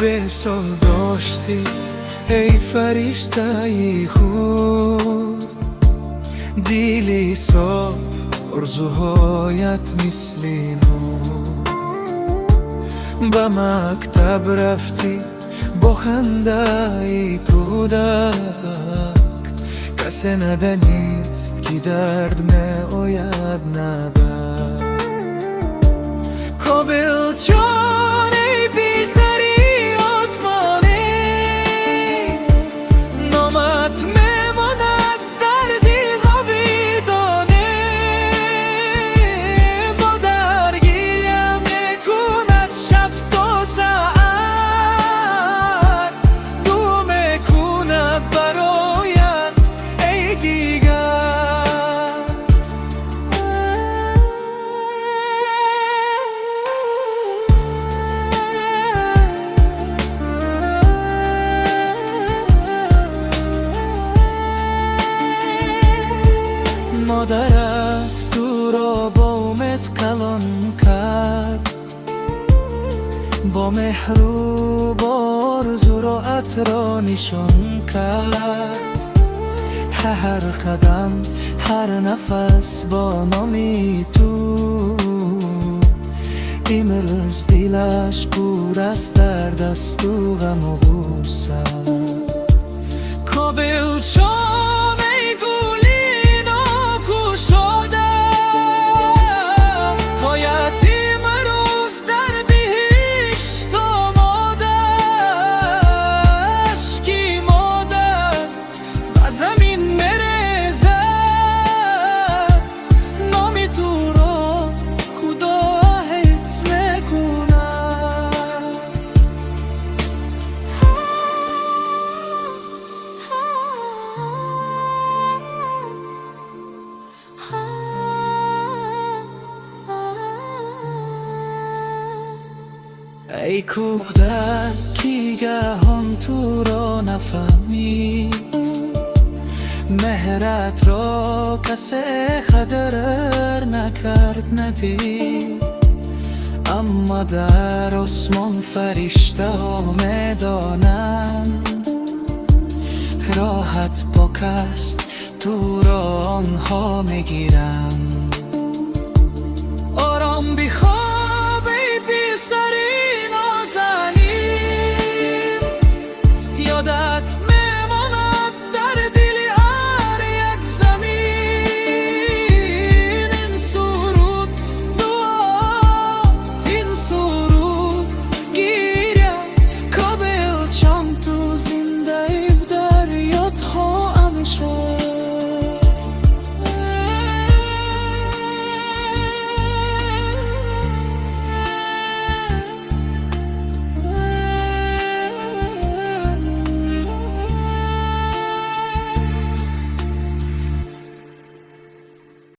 به سال داشتی ای فرشته خود، دیلی صاف آرزوهایت مثل نور. به مکتب رفتی با خنده کودک، کسی ندانست که درد می آید ندر. کابل جان ای بی سری آسمانی، نامت میماند در دل جاویدانی. مادر گریه میکند شب تا سحر، دعا میکند برایت ای جگر. مادرت تو را با امید کلان کرد، با مهر و با آرزو رایت را نشان کرد. هر قدم هر نفس با نامی تو، امروز دلش پر است درد است و غم و غصه. کابل جان ای گلی ناگشاده، غایت امروز در بهشت آماده. اشکی مادر به زمین میریزد، نام تو را خدا حفظ میکند. ای کودک کی گهان تو را نفهمید، مهرت را کسی قدر نکرد ندید. اما در آسمان فرشته ها میدانند، راحت پاک است تو را آنها میگیرند. آرام بخواه